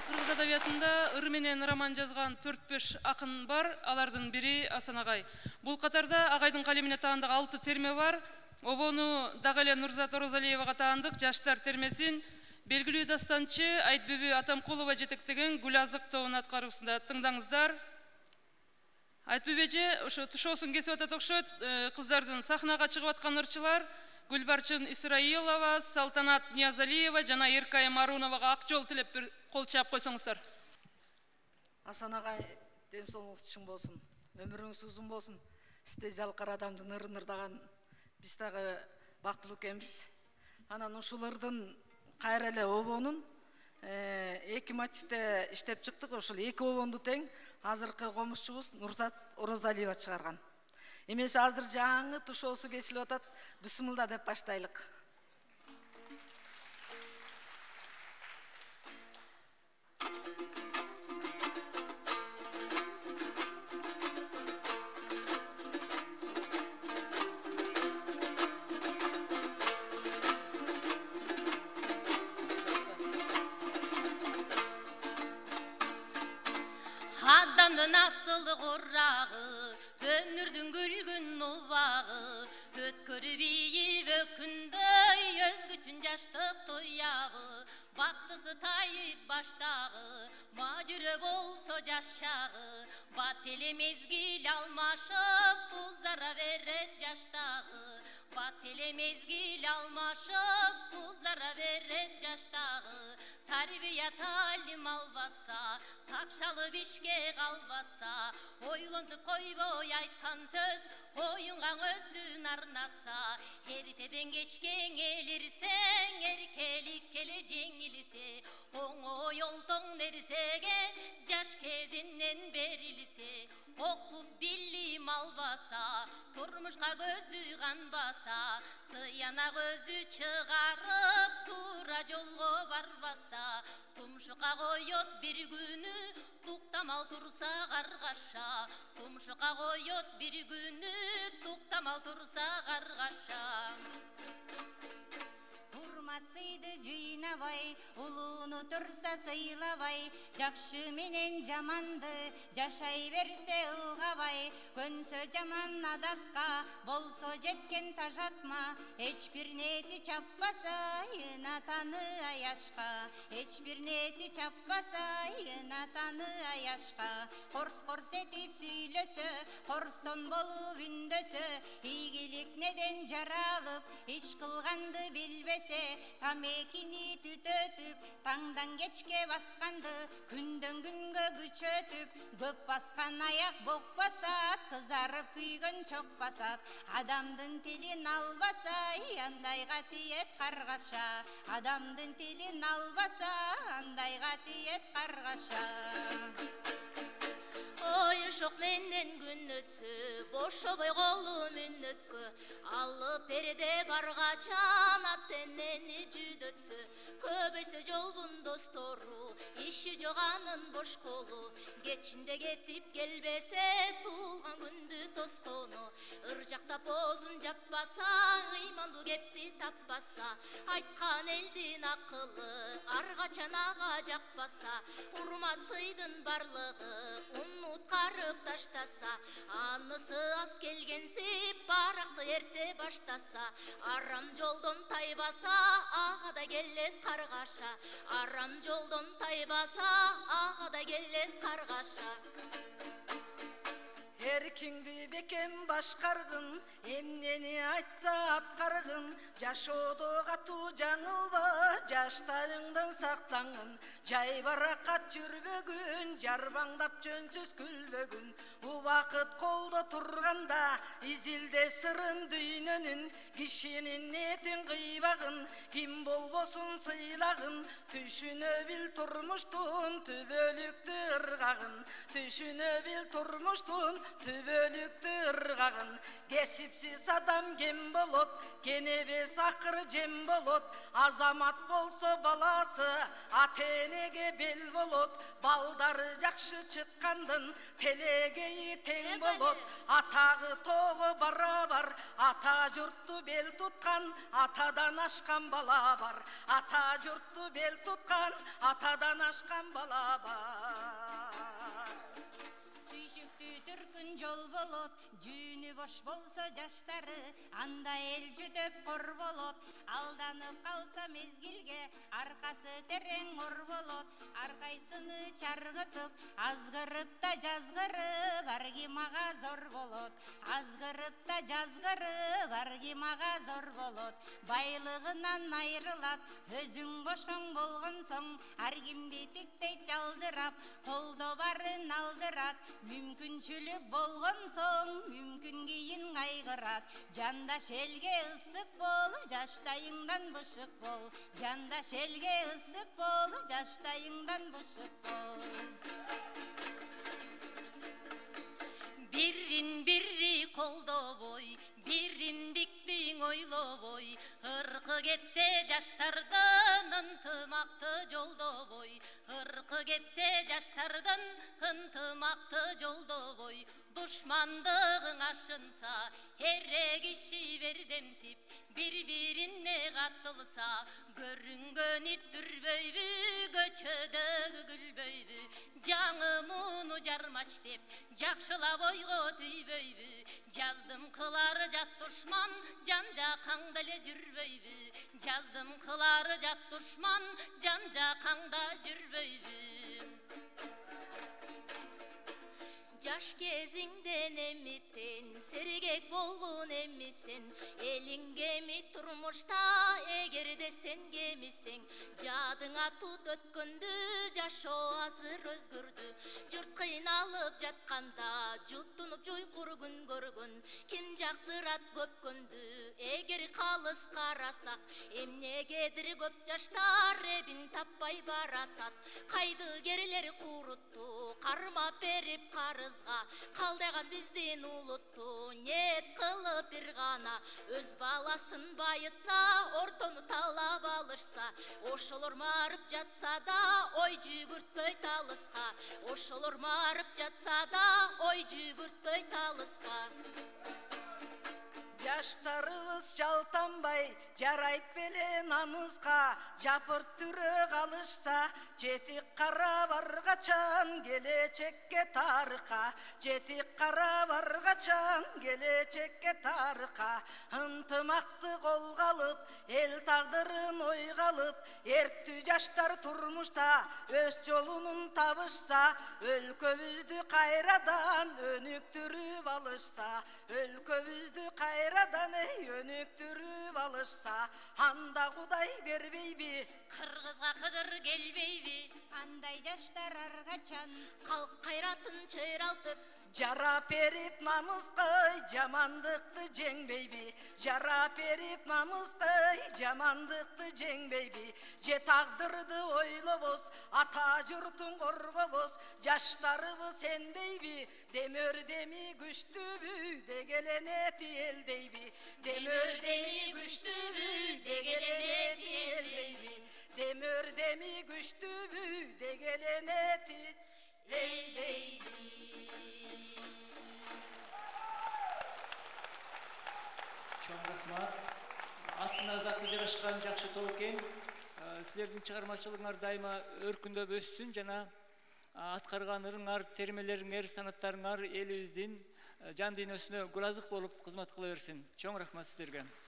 Кыргыз адабиятында ыр менен роман жазган 4-5 акын бар, алардын бири Асан агай. Бул катарда агайдын калемине таандык 6 терме бар. Обону дагы эле Нурзат Орозалиевага таандык жаштар термесин белгилүү дастанчы Айтбүбү Атамкулова жетектеген Гүлазык тобунун аткаруусунда тыңдаңыздар. Айтбүбү эже ошо тушоосун кесип атат окшойт. Кыздардын сахнага чыгып аткан ырчылар Гүлбарчын Исраилова, Салтанат Ниязалиева жана Эркай Маруновага ак жол тилеп бир кол чаап койсоңуздар. Асан агай ден соолугуңуз чың болсун, өмүрүңүз узун болсун. Сизде жалкар адамдын ырын ырдаган биз дагы бактылуу экенбиз. Анан ушул ырдын кайра эле обонун 2 мотивде иштеп чыктык. Ошол 2 обонду тең азыркы комушчубуз Нурзат Орозалиева чыгарган. Эмесе азыр жаңы тушоосу кесилип атат. Бисмилла деп баштайлык. Адамдын асыл курагы, өмүрдүн күлгүн убагы, өткөрүп ийип өкүнбөй өзгөчүн жаштык тоябы, бактысы тайыт баштагы, мажүрө болсо жаш чагы, бат эле мезгил алмашып, узара берет жаштагы, бат эле мезгил алмашып, узара берет жаштагы, тарбия талим албаса, такшалып ишке калбаса, ойлонтуп койбой айткан сөз, оюнга өзүн арнаса, эртеден кечке ээлирсең, эркелик эле жеңилсе, оңой олтоң нерсеге жаш кезинен берилсе, окуп билим албаса, турмушка көзү канбаса, тыяна көзү чыгарып, туура жолго барбаса, тумшукка коет бир күнү, туктамал турса каргаша, тумшукка коет бир күнү, туктамал турса каргаша. Урматсыйды жыйнабай, улууну турса сыйлабай, жакшы менен жаманды жашай берсе ылгабай, көнсө жаман адатка, болсо жеткен тажатма, эч бир нети чаппаса, атаны аяшка, эч бир нети чаппаса, атаны аяшка, корс этип сүйлөсө, корстон болуп үндөсө, ийгилик неден жаралып, иш кылганды билбесе, тамекини түтөтүп, таңдан кечке басканды, күндөн күнгө күчөтүп, көп баскан аяк бок басат, кызарып күйгөн чок басат, адамдын тилин албаса, андайга тиет каргаша, адамдын тилин албаса, андайга тиет каргаша. Оюшок менен күн өтсө, бошобой колум үнөткө, алып берде баргачан ат-энени жүдөтсө, көбөйсө жолдун достору, иши жок анын бош колу, кечинде кетип келбесе, туулган күндү тоскону, ыр жактап оозун жаппаса, ыймандуу кепти таппаса, айткан элдин акылы, аргачан ага жакпаса, урматсыйдын барлыгы, уткарып таштаса, анысы аз келгенсип, баракты эрте баштаса, арам жолдон тайбаса, ага да келет каргаша, арам жолдон тайбаса, ага да келет каргаша. Эркиңди бекем башкаргын, эмнени айтса аткаргын, жашоодо катуу жаңылба, жаштарыңдан сактангын, жай баракат жүрбөгүн, жарбаңдап жөнсүз күлбөгүн, убакыт колдо турганда, изилде сырын дүйнөнүн, кишинин нетин кыйбагын, ким болбосун сыйлагын, түшүнө бил турмуштун түбөлүктү ыргагын, түшүнө бил турмуштун түбөлүктү ыргагын. Кесипсиз адам кем болот, кенебес акыр жем болот. Азамат болсо баласы, ата-энеге бел болот. Балдары жакшы чыккандын, телегейи тең болот. Атагы тоого барабар, ата журтту бел туткан, атадан ашкан бала бар. Ата журтту бел туткан, атадан ашкан бала бар. Түйшүктүү түркүн жол болот, жүүнү бош болсо жаштары, анда эл жүдөп кор болот. Алданып калса мезгилге, аркасы терең ор болот. Аркайсыны чаргытып, азгырып да жазгырып, аргимага зор болот. Азгырып да жазгырып, аргимага зор болот. Байлыгынан айрылат, өзүң бошоң болгон соң, ар кимди тиктей чалдырап, колдо барын алдырат. Мүмкүнчүлүк болгон соң, мүмкүн кийин кайгырат. Жандаш элге ысык бол, жаштайыңдан бышык бол. Жандаш элге ысык бол, жаштайыңдан бышык бол. Бирин бири колдобой, биримдикти ойлобой, ыркы кетсе жаштардын ынтымакты жолдобой, ыркы кетсе жаштардын ынтымакты жолдобой. Душмандыгың ашынса, эре киши бердемсип, бири-бирине каттылса, көрүнгөн ит үрбөйбү, көчөдөгү күлбөйбү. Жаңы муну жармач деп, жакшылап ойго түйбөйбү. Жаздым кылары жат душман, жан-жакаңда эле жүрбөйбү. Жаздым кылары жат душман, жан-жакаңда жүрбөйбү. Жаш кезиңден эмиттен сергек болгон эмисен, элиңге эми турмушта эгерде сен кемисең, жадыңа тут өткөндү, жашоо азыр өзгөрдү. Журт кыйналып жатканда, жуттунуп жуйкур күн көргөн, ким жактырат көпкөндү, эгер калыс карасак, эмнегедир көп жаштар эбин таппай баратат. Кайдыгерлер курутту, кармап берип карыз, калдаган биздин улутту ниет кылып бир гана, өз баласын байытса, ортону талап алышса, ошолор марып жатса да, ой жүгүртпөй талыска. Ошолор марып жатса да, ой жүгүртпөй талыска. Жаштарыбыз жалтанбай, жарайт беле намыска. Жапырт түрө калышса, жетик кара баргачан, келечекке тарыка. Жетик кара баргачан, келечекке тарыка. Ынтымакты колго алып, эл тагдырын ойго алып, эрктүү жаштар турмушта өз жолунун табышса, өлкөбүздү кайрадан өнүктүрүп алышса, өлкөбүздү кайрадан өнүктүрүп алышса, анда Кудай бербейби, кыргызга кыдыр келбейби. Андай жаштар аргачан Калк кайратын чыйралтып, жарап берип намыскай, жамандыкты жеңбейби. Жарап берип намыскай, жамандыкты жеңбейби. Же тагдырды ойлобоз, ата журтун коргобоз. Жаштарыбыз сендейби, демөрдеми күчтүүбү, дегеленети элдейби. Демөрдеми күчтүүбү, дегеленети элдейби. Демөрдеми күчтүүбү, дегеленети элдейби. Чоң рахмат. Атына заты жарашкан жакшы топ экен. Силердин чыгармачылыгыңар дайыма өркүндөп өссүн жана аткарган ырыңар, термелериңер, санаттарыңар элибиздин жан дүйнөсүнө куразык болуп кызмат кыла берсин. Чоң рахмат силерге.